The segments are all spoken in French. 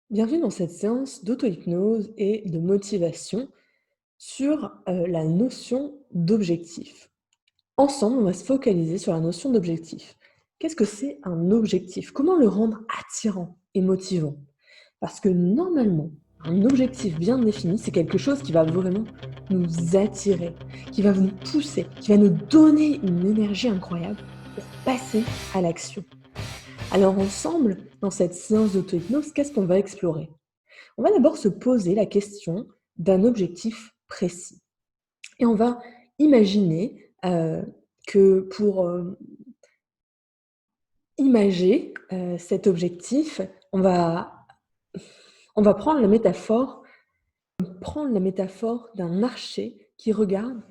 Bienvenue dans cette séance d'auto-hypnose et de motivation sur la notion d'objectif. Ensemble, on va se focaliser sur la notion d'objectif. Qu'est-ce que c'est un objectif? Comment le rendre attirant et motivant? Parce que normalement, un objectif bien défini, c'est quelque chose qui va vraiment nous attirer, qui va nous pousser, qui va nous donner une énergie incroyable pour passer à l'action. Alors ensemble, dans cette séance d'auto-hypnose, qu'est-ce qu'on va explorer? On va d'abord se poser la question d'un objectif précis et on va imaginer, que pour, imager, cet objectif, on va prendre la métaphore d'un archer qui regarde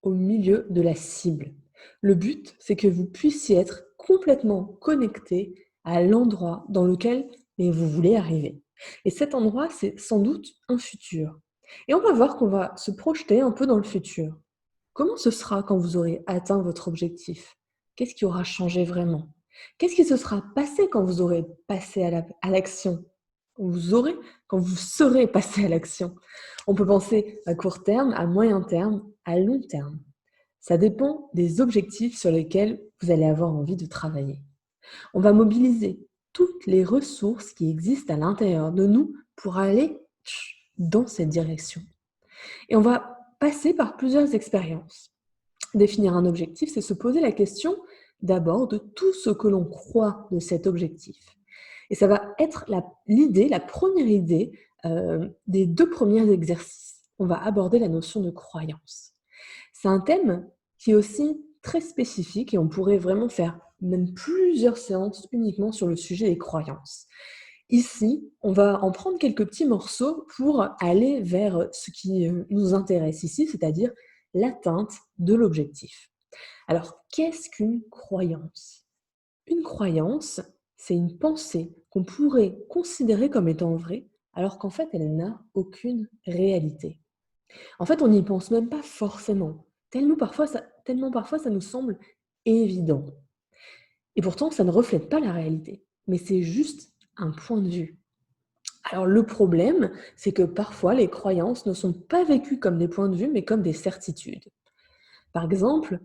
au milieu de la cible. Le but, c'est que vous puissiez être complètement connecté à l'endroit dans lequel, vous voulez arriver. Et cet endroit, c'est sans doute un futur. Et on va voir qu'on va se projeter un peu dans le futur. Comment ce sera quand vous aurez atteint votre objectif? Qu'est-ce qui aura changé vraiment? Qu'est-ce qui se sera passé quand vous aurez passé à l'action? Quand vous serez passé à l'action? On peut penser à court terme, à moyen terme, à long terme. Ça dépend des objectifs sur lesquels vous allez avoir envie de travailler. On va mobiliser toutes les ressources qui existent à l'intérieur de nous pour aller dans cette direction. Et on va passer par plusieurs expériences. Définir un objectif, c'est se poser la question d'abord de tout ce que l'on croit de cet objectif. Et ça va être la première idée des 2 premiers exercices. On va aborder la notion de croyance. C'est un thème qui est aussi très spécifique et on pourrait vraiment faire même plusieurs séances uniquement sur le sujet des croyances. Ici, on va en prendre quelques petits morceaux pour aller vers ce qui nous intéresse ici, c'est-à-dire l'atteinte de l'objectif. Alors, qu'est-ce qu'une croyance? Une croyance, c'est une pensée qu'on pourrait considérer comme étant vraie, alors qu'en fait, elle n'a aucune réalité. En fait, on n'y pense même pas forcément, tellement parfois ça nous semble évident. Et pourtant, ça ne reflète pas la réalité, mais c'est juste un point de vue. Alors le problème, c'est que parfois les croyances ne sont pas vécues comme des points de vue, mais comme des certitudes. Par exemple,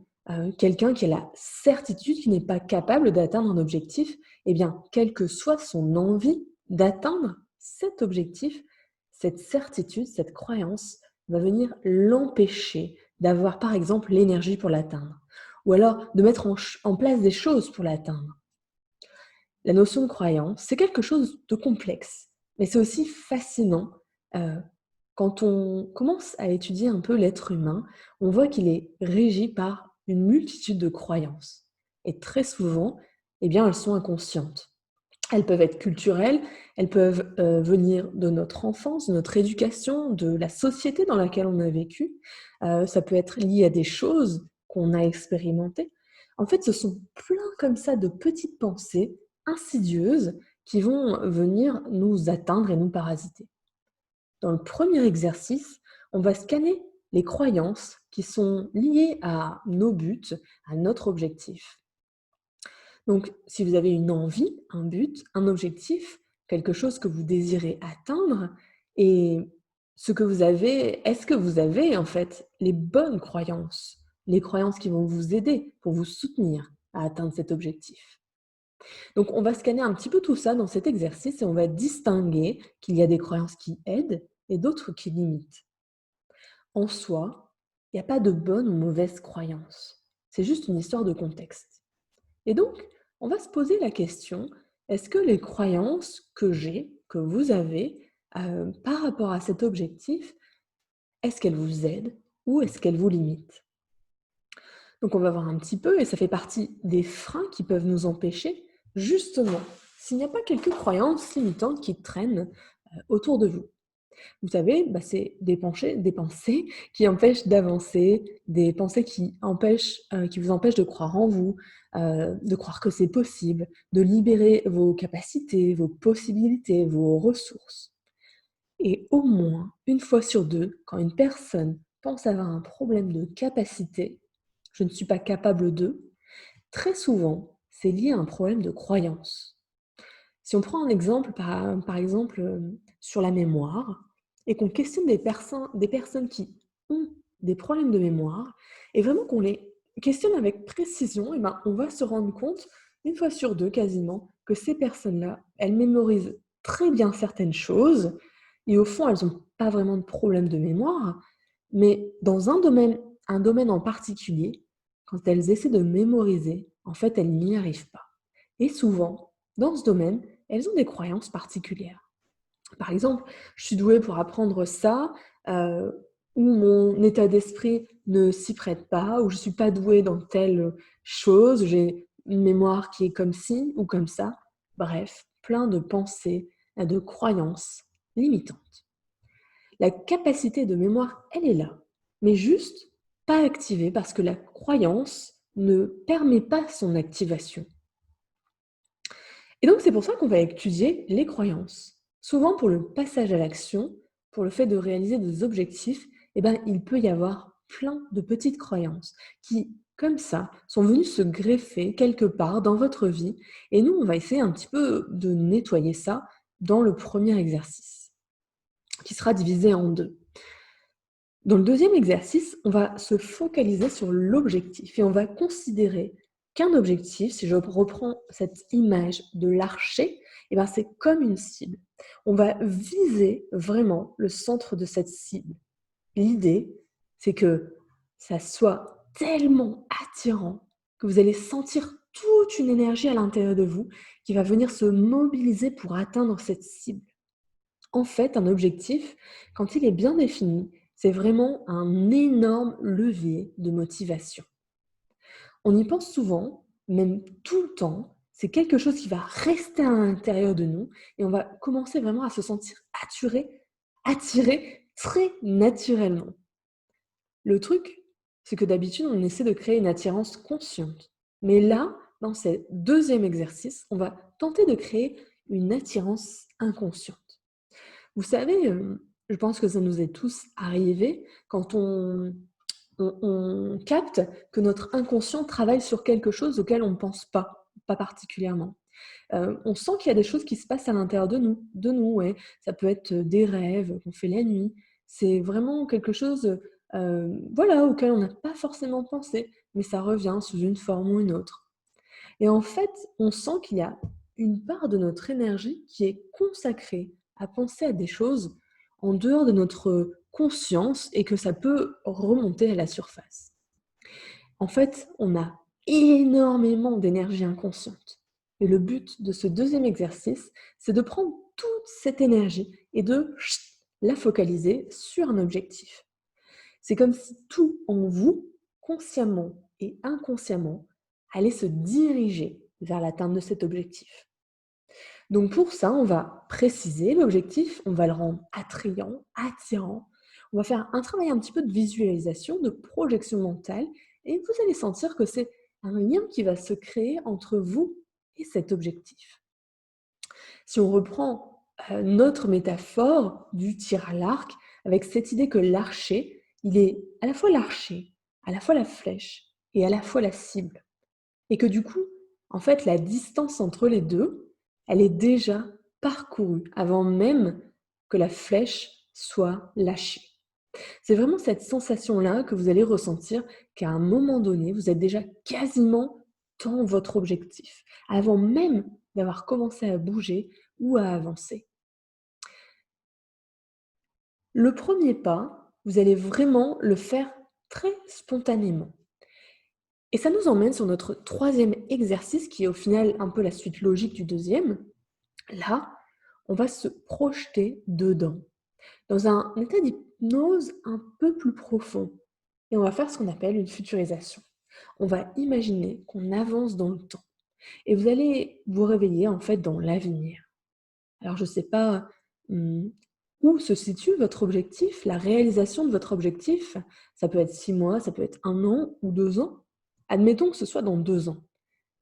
quelqu'un qui a la certitude qu'il n'est pas capable d'atteindre un objectif, eh bien, quelle que soit son envie d'atteindre cet objectif, cette certitude, cette croyance va venir l'empêcher d'avoir, par exemple, l'énergie pour l'atteindre, ou alors de mettre en place des choses pour l'atteindre. La notion de croyance, c'est quelque chose de complexe, mais c'est aussi fascinant. Heu, Quand on commence à étudier un peu l'être humain, on voit qu'il est régi par une multitude de croyances et très souvent, eh bien, elles sont inconscientes. Elles peuvent être culturelles, elles peuvent, venir de notre enfance, de notre éducation, de la société dans laquelle on a vécu. Ça peut être lié à des choses qu'on a expérimentées. En fait, ce sont plein comme ça de petites pensées insidieuses qui vont venir nous atteindre et nous parasiter. Dans le premier exercice, on va scanner les croyances qui sont liées à nos buts, à notre objectif. Donc, si vous avez une envie, un but, un objectif, quelque chose que vous désirez atteindre et est-ce que vous avez en fait les bonnes croyances, les croyances qui vont vous aider pour vous soutenir à atteindre cet objectif? Donc, on va scanner un petit peu tout ça dans cet exercice et on va distinguer qu'il y a des croyances qui aident et d'autres qui limitent. En soi, il n'y a pas de bonne ou mauvaise croyance. C'est juste une histoire de contexte. Et donc, on va se poser la question, est-ce que les croyances que j'ai, que vous avez, par rapport à cet objectif, est-ce qu'elles vous aident ou est-ce qu'elles vous limitent? Donc on va voir un petit peu et ça fait partie des freins qui peuvent nous empêcher, justement, s'il n'y a pas quelques croyances limitantes qui traînent, autour de vous. Vous savez, c'est des pensées qui empêchent d'avancer, des pensées qui vous empêchent de croire en vous, de croire que c'est possible, de libérer vos capacités, vos possibilités, vos ressources. Et au moins, une fois sur deux, quand une personne pense avoir un problème de capacité, je ne suis pas capable de, très souvent, c'est lié à un problème de croyance. Si on prend un exemple, par exemple, sur la mémoire et qu'on questionne des personnes qui ont des problèmes de mémoire et vraiment qu'on les questionne avec précision, et ben, on va se rendre compte, une fois sur 2 quasiment, que ces personnes-là, elles mémorisent très bien certaines choses et au fond, elles ont pas vraiment de problème de mémoire, mais dans un domaine en particulier, quand elles essaient de mémoriser, en fait, elles n'y arrivent pas. Et souvent, dans ce domaine, elles ont des croyances particulières. Par exemple, je suis douée pour apprendre ça, ou mon état d'esprit ne s'y prête pas, ou je suis pas douée dans telle chose, j'ai une mémoire qui est comme ci ou comme ça. Bref, plein de pensées, de croyances limitantes. La capacité de mémoire, elle est là, mais juste pas activée parce que la croyance ne permet pas son activation. Et donc, c'est pour ça qu'on va étudier les croyances. Souvent, pour le passage à l'action, pour le fait de réaliser des objectifs, eh ben, il peut y avoir plein de petites croyances qui, comme ça, sont venues se greffer quelque part dans votre vie. Et nous, on va essayer un petit peu de nettoyer ça dans le premier exercice, qui sera divisé en 2. Dans le deuxième exercice, on va se focaliser sur l'objectif et on va considérer qu'un objectif, si je reprends cette image de l'archer, eh ben c'est comme une cible. On va viser vraiment le centre de cette cible. L'idée, c'est que ça soit tellement attirant que vous allez sentir toute une énergie à l'intérieur de vous qui va venir se mobiliser pour atteindre cette cible. En fait, un objectif, quand il est bien défini, c'est vraiment un énorme levier de motivation. On y pense souvent, même tout le temps, c'est quelque chose qui va rester à l'intérieur de nous et on va commencer vraiment à se sentir attiré très naturellement. Le truc, c'est que d'habitude, on essaie de créer une attirance consciente. Mais là, dans ce deuxième exercice, on va tenter de créer une attirance inconsciente. Vous savez, je pense que ça nous est tous arrivé quand on capte que notre inconscient travaille sur quelque chose auquel on ne pense pas particulièrement. On sent qu'il y a des choses qui se passent à l'intérieur de nous, ouais. Ça peut être, des rêves qu'on fait la nuit. C'est vraiment quelque chose, voilà, auquel on n'a pas forcément pensé, mais ça revient sous une forme ou une autre. Et en fait, on sent qu'il y a une part de notre énergie qui est consacrée à penser à des choses en dehors de notre conscience et que ça peut remonter à la surface. En fait, on a énormément d'énergie inconsciente. Et le but de ce deuxième exercice, c'est de prendre toute cette énergie et de la focaliser sur un objectif. C'est comme si tout en vous, consciemment et inconsciemment, allait se diriger vers l'atteinte de cet objectif. Donc pour ça, on va préciser l'objectif, on va le rendre attrayant, attirant. On va faire un travail un petit peu de visualisation, de projection mentale, et vous allez sentir que c'est un lien qui va se créer entre vous et cet objectif. Si on reprend notre métaphore du tir à l'arc, avec cette idée que l'archer, il est à la fois l'archer, à la fois la flèche et à la fois la cible. Et que du coup, en fait, la distance entre les deux, elle est déjà parcourue avant même que la flèche soit lâchée. C'est vraiment cette sensation-là que vous allez ressentir qu'à un moment donné, vous êtes déjà quasiment dans votre objectif, avant même d'avoir commencé à bouger ou à avancer. Le premier pas, vous allez vraiment le faire très spontanément. Et ça nous emmène sur notre troisième exercice, qui est au final un peu la suite logique du deuxième. Là, on va se projeter dedans, dans un état d'hypnose un peu plus profond. Et on va faire ce qu'on appelle une futurisation. On va imaginer qu'on avance dans le temps. Et vous allez vous réveiller en fait dans l'avenir. Alors je ne sais pas où se situe votre objectif, la réalisation de votre objectif. Ça peut être 6 mois, ça peut être 1 an ou 2 ans. Admettons que ce soit dans 2 ans.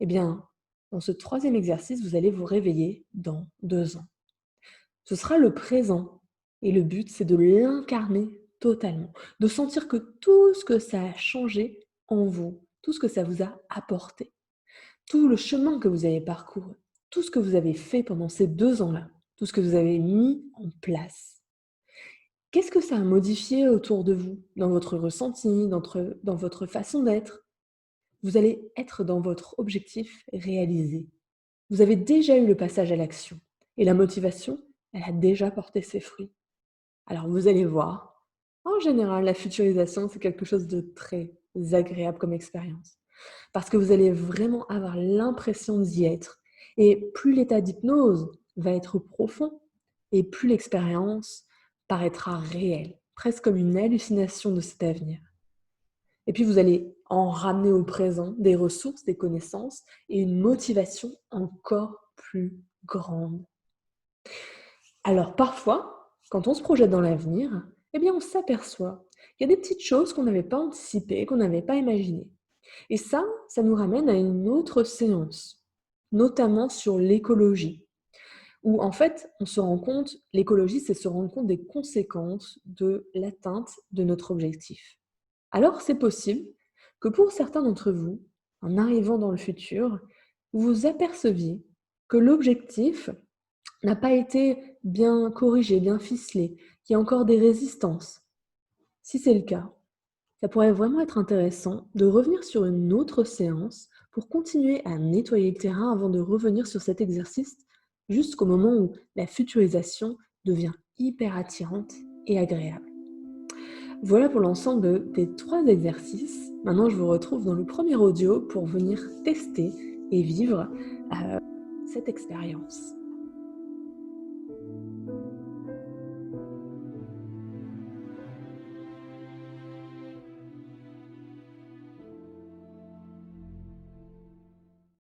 Eh bien, dans ce troisième exercice, vous allez vous réveiller dans 2 ans. Ce sera le présent. Et le but, c'est de l'incarner totalement. De sentir que tout ce que ça a changé en vous, tout ce que ça vous a apporté, tout le chemin que vous avez parcouru, tout ce que vous avez fait pendant ces 2 ans-là, tout ce que vous avez mis en place. Qu'est-ce que ça a modifié autour de vous, dans votre ressenti, dans votre façon d'être? Vous allez être dans votre objectif réalisé. Vous avez déjà eu le passage à l'action et la motivation, elle a déjà porté ses fruits. Alors vous allez voir, en général, la futurisation, c'est quelque chose de très agréable comme expérience. Parce que vous allez vraiment avoir l'impression d'y être. Et plus l'état d'hypnose va être profond, et plus l'expérience paraîtra réelle, presque comme une hallucination de cet avenir. Et puis vous allez en ramener au présent des ressources, des connaissances et une motivation encore plus grande. Alors parfois, quand on se projette dans l'avenir, eh bien on s'aperçoit qu'il y a des petites choses qu'on n'avait pas anticipées, qu'on n'avait pas imaginées. Et ça nous ramène à une autre séance, notamment sur l'écologie, où en fait, on se rend compte, l'écologie, c'est se rendre compte des conséquences de l'atteinte de notre objectif. Alors c'est possible que pour certains d'entre vous, en arrivant dans le futur, vous vous aperceviez que l'objectif n'a pas été bien corrigé, bien ficelé, qu'il y a encore des résistances. Si c'est le cas, ça pourrait vraiment être intéressant de revenir sur une autre séance pour continuer à nettoyer le terrain avant de revenir sur cet exercice jusqu'au moment où la futurisation devient hyper attirante et agréable. Voilà pour l'ensemble des 3 exercices. Maintenant, je vous retrouve dans le premier audio pour venir tester et vivre cette expérience.